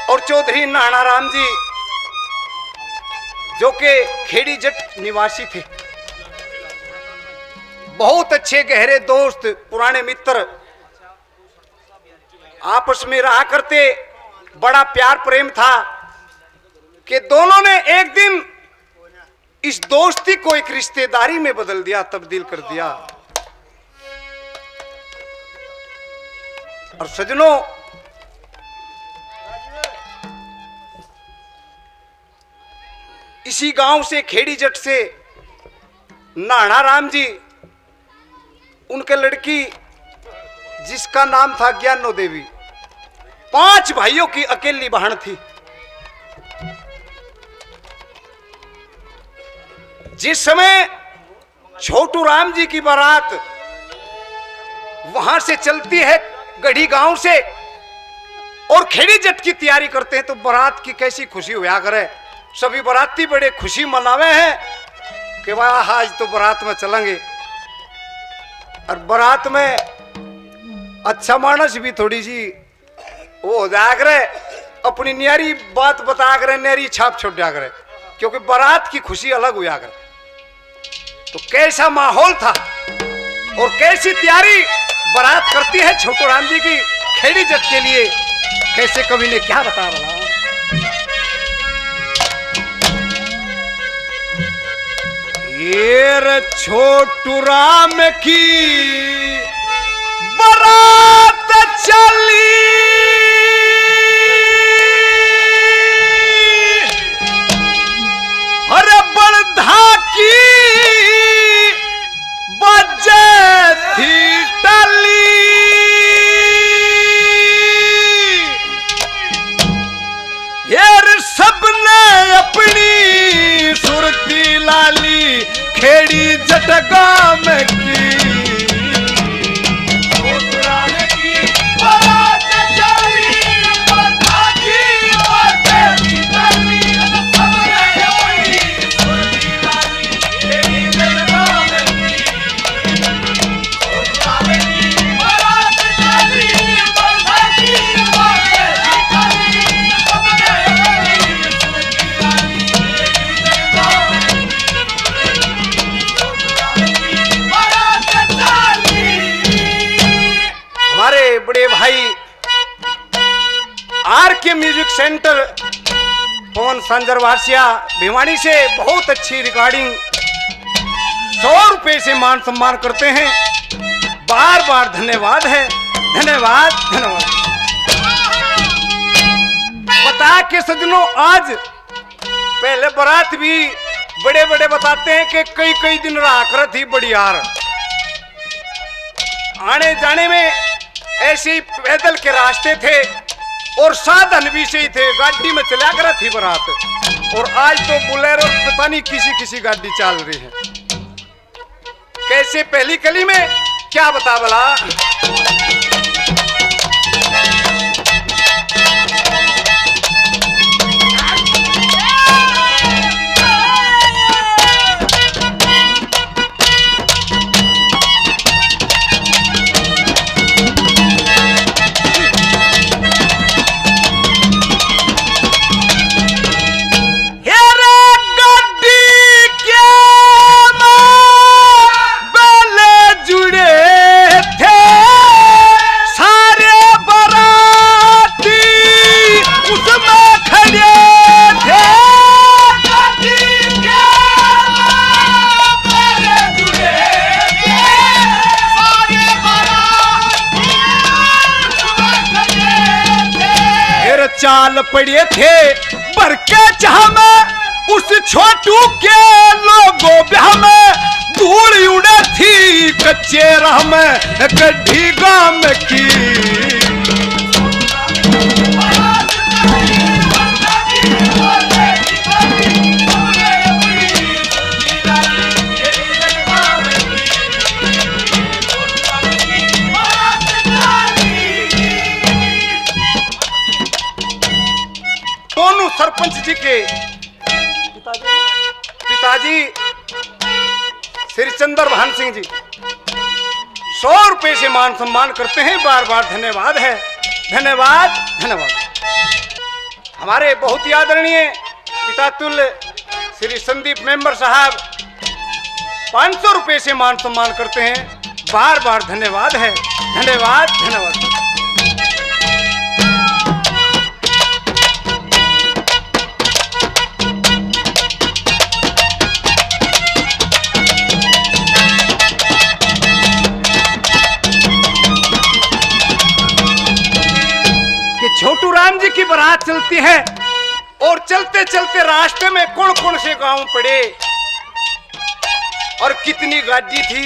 और चौधरी नानाराम जी जो कि खेड़ी जट निवासी थे, बहुत अच्छे गहरे दोस्त, पुराने मित्र, आपस में रहा करते, बड़ा प्यार प्रेम था कि दोनों ने एक दिन इस दोस्ती को एक रिश्तेदारी में बदल दिया, तब्दील कर दिया। और सजनों, इसी गांव से, खेड़ी जट से नानाराम जी, उनके लड़की जिसका नाम था ज्ञानो देवी, 5 भाइयों की अकेली बहन थी। जिस समय छोटू राम जी की बारात वहां से चलती है गढ़ी गांव से और खेड़ी जट की तैयारी करते हैं, तो बारात की कैसी खुशी हुआ करे। सभी बाराती बड़े खुशी मनावे हैं कि वाह आज तो बारात में चलेंगे। और बारात में अच्छा मानस भी थोड़ी सी वो हो जाया करे, अपनी न्यारी बात बता करे, न्यारी छाप छोड़ दिया करे, क्योंकि बारात की खुशी अलग हुआ करे। तो कैसा माहौल था और कैसी तैयारी बारात करती है छोटू राम जी की खेड़ी जट के लिए, कैसे कवि ने क्या बता रहा। ये छोटू राम की बारात चली, अरे बड़धा की बजे थी टली, यार सबने अपनी सुरती लाली खेड़ी जट गांव की। बड़े भाई आर के म्यूजिक सेंटर पवन संजरवासिया भिवानी से बहुत अच्छी रिकॉर्डिंग 100 रुपए से मान सम्मान करते हैं। बार बार धन्यवाद है, धन्यवाद धन्यवाद। बता के सजनों, आज पहले बारात भी बड़े बड़े बताते हैं कि कई कई दिन रहा कर थी बड़ी यार, आने जाने में ऐसे ही पैदल के रास्ते थे और साधन भी सही थे, गाड़ी में चला कर थी बारात। और आज तो बुलेरो पता नहीं किसी किसी गाड़ी चल रही है। कैसे पहली कली में क्या बता बला। चाल पड़े थे भर के चाह में उस छोटू के लोगों ब्याह में, धूल उड़े थी कच्चे राह में गड्ढी गांव की। दोनों सरपंच जी के पिताजी श्री चंद्र भान सिंह जी 100 रुपए से मान सम्मान करते हैं। बार बार धन्यवाद है, धन्यवाद धन्यवाद। हमारे बहुत ही आदरणीय पिता तुल्य श्री संदीप मेंबर साहब 500 रुपए से मान सम्मान करते हैं। बार बार धन्यवाद है, धन्यवाद धन्यवाद। छोटू राम जी की बारात चलती है और चलते चलते रास्ते में कौन कौन से गांव पड़े और कितनी गाड़ी थी,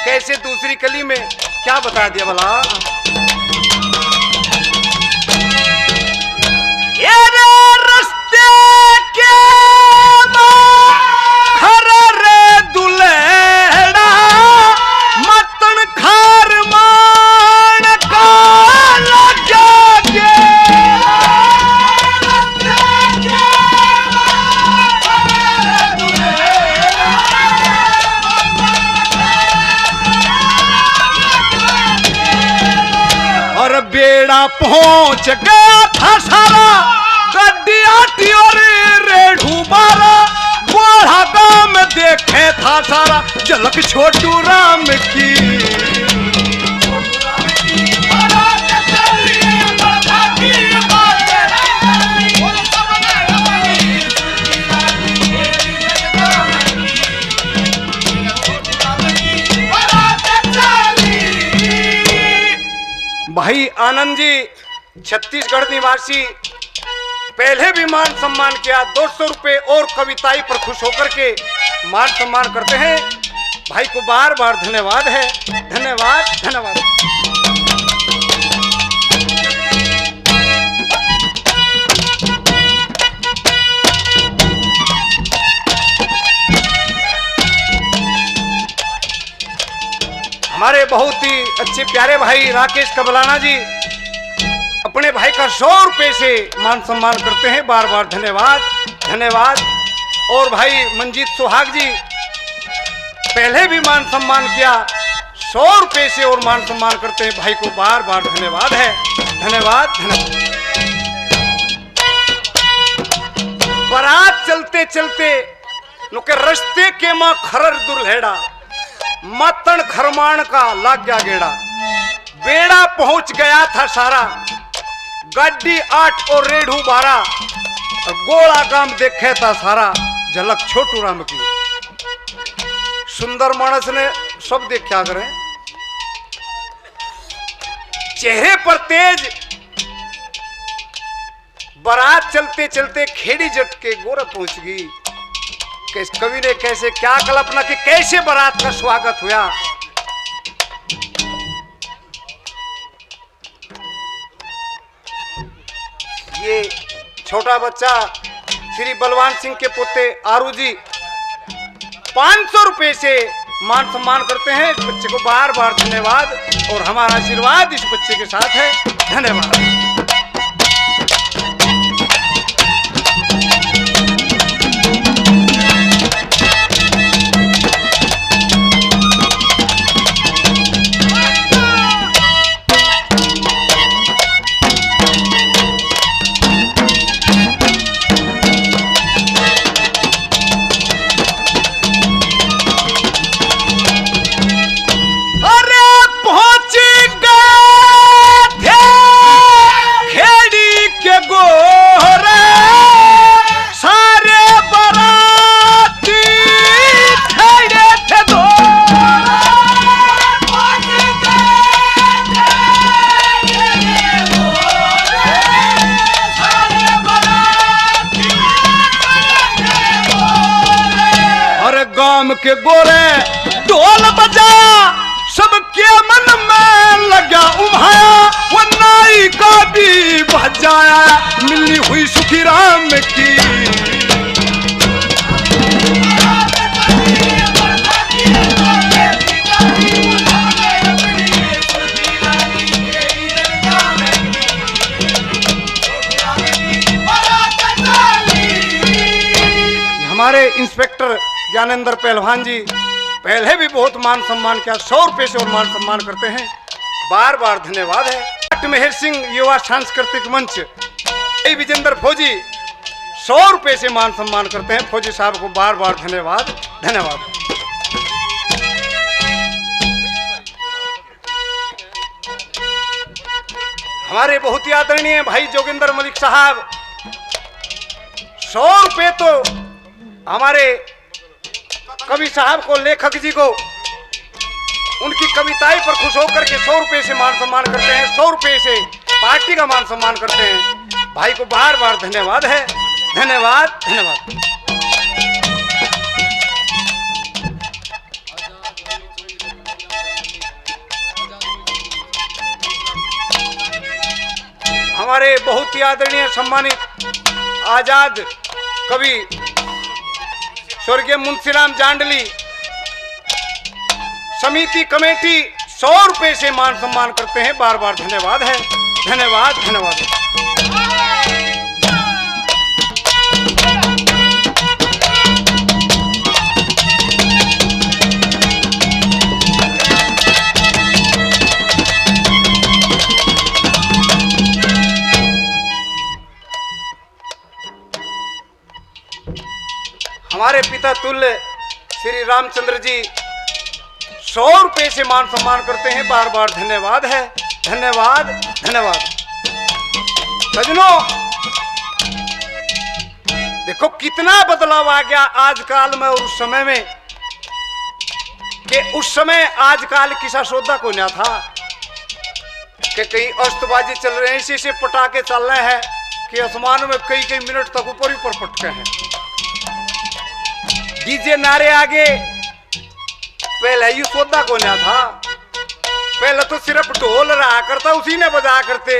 कैसे दूसरी कली में क्या बता दिया भला। ये रास्ते के रे दुलेड़ा मतन खार मान का लगा बेड़ा पहुंच गया था सारा, गड्डी आटी और रेढ़ू बारा, बूढ़ा गांव में देखे था सारा झलक छोटू राम की। भाई आनंद जी छत्तीसगढ़ निवासी पहले भी मान सम्मान किया, 200 रुपए और कविताई पर खुश होकर के मान सम्मान करते हैं। भाई को बार बार धन्यवाद है, धन्यवाद धन्यवाद। हमारे बहुत ही अच्छे प्यारे भाई राकेश कबलाना जी अपने भाई का 100 रुपए से मान सम्मान करते हैं। बार बार धन्यवाद धन्यवाद। और भाई मंजीत सुहाग जी पहले भी मान सम्मान किया, 100 रुपए से और मान सम्मान करते हैं। भाई को बार बार धन्यवाद है, धन्यवाद धन्यवाद। बारात चलते चलते नुके रस्ते के मां खरर दुल्हेड़ा, मतन खरमान का लग गया गेड़ा, बेड़ा पहुंच गया था सारा, गड्डी 8 और रेढ़ू 12, गोला काम देखे था सारा झलक छोटू राम की। सुंदर मानस ने सब देख क्या करें, चेहरे पर तेज, बारात चलते चलते खेड़ी जट के गोरा पहुंच गई। कवि ने कैसे क्या कल्पना की, कैसे बारात का स्वागत हुआ। ये छोटा बच्चा श्री बलवान सिंह के पोते आरू जी 500 रुपए से मान सम्मान करते हैं। इस बच्चे को बार बार धन्यवाद और हमारा आशीर्वाद इस बच्चे के साथ है, धन्यवाद। के गोरे ढोल बजा, सबके मन में लगा उम्हाया, वो नाई का भी बजाया, मिली हुई सुखी राम की। हमारे इंस्पेक्टर ज्ञानेंद्र पहलवान जी पहले भी बहुत मान सम्मान किया, 100 रुपए से और मान सम्मान करते हैं। बार बार धन्यवाद है। मेहर सिंह युवा सांस्कृतिक मंच विजेंद्र फौजी 100 रुपए से मान सम्मान करते हैं। फौजी साहब को बार बार धन्यवाद, धन्यवाद। हमारे बहुत ही आदरणीय भाई जोगिंदर मलिक साहब 100 रुपए तो हमारे कवि साहब को, लेखक जी को, उनकी कविताएं पर खुश होकर के 100 रुपए से मान सम्मान करते हैं। 100 रुपए से पार्टी का मान सम्मान करते हैं। भाई को बार बार धन्यवाद है, धन्यवाद, धन्यवाद। हमारे बहुत ही आदरणीय सम्मानित आजाद कवि स्वर्गीय मुंशीराम जांडली समिति कमेटी 100 रुपए से मान सम्मान करते हैं। बार बार धन्यवाद है, धन्यवाद, धन्यवाद। हमारे पिता तुल्य श्री रामचंद्र जी 100 रुपए से मान सम्मान करते हैं। बार बार धन्यवाद है, धन्यवाद, धन्यवाद। सजनों, देखो कितना बदलाव आ गया आजकल में और उस समय में, कि उस समय आजकल किसा सौदा को ना था कि कहीं अस्तबाजी चल रहे हैं, इसी से पटाखे चल रहे हैं कि आसमान में कई कई मिनट तक ऊपर ऊपर पटके हैं। डीजे नारे आगे, पहले ये सौदा को ना था। पहले तो सिर्फ ढोल रहा करता, उसी ने बजा करते,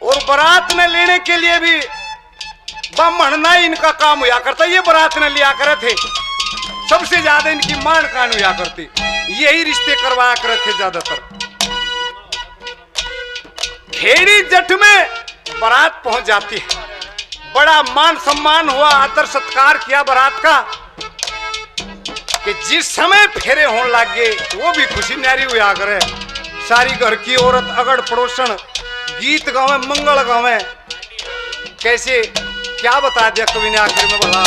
और बारात में लेने के लिए भी ब्राह्मणना इनका काम हुआ करता। ये बारात में लिया करे थे, सबसे ज्यादा इनकी मान कान हुआ करती, यही रिश्ते करवाया करे थे ज्यादातर। खेड़ी जट में बारात पहुंच जाती है, बड़ा मान सम्मान हुआ, आदर सत्कार किया बारात का, कि जिस समय फेरे होने लग गए वो भी खुशी न्यारी हुआ करे। सारी घर की औरत अगड़ पड़ोसन गीत गावे, मंगल गावे। कैसे क्या बता दिया कवि ने आखिर में, बोला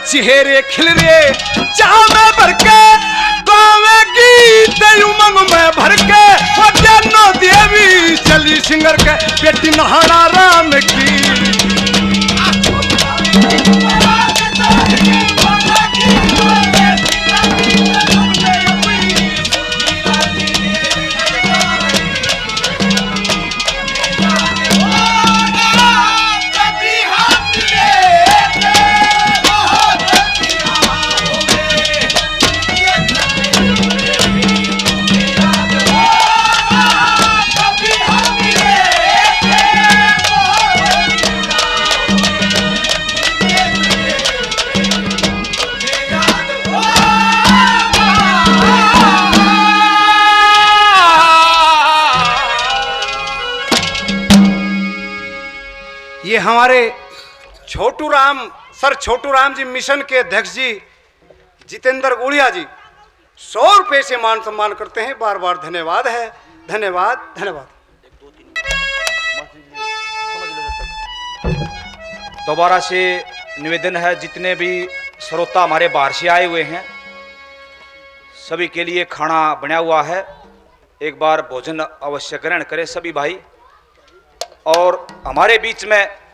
चेहरे खिल रे चाह में भर के, गावे गीत उमंग में भर के, वो जन्नो देवी चली सिंगर के, बेटी नहाना राम की। ये हमारे छोटू राम सर, छोटू राम जी मिशन के अध्यक्ष जी जितेंद्र गुड़िया जी 100 रुपए से मान सम्मान करते हैं। बार बार धन्यवाद है, धन्यवाद, धन्यवाद। दोबारा से निवेदन है, जितने भी श्रोता हमारे बाहर से आए हुए हैं सभी के लिए खाना बना हुआ है, एक बार भोजन अवश्य ग्रहण करें सभी भाई। और हमारे बीच में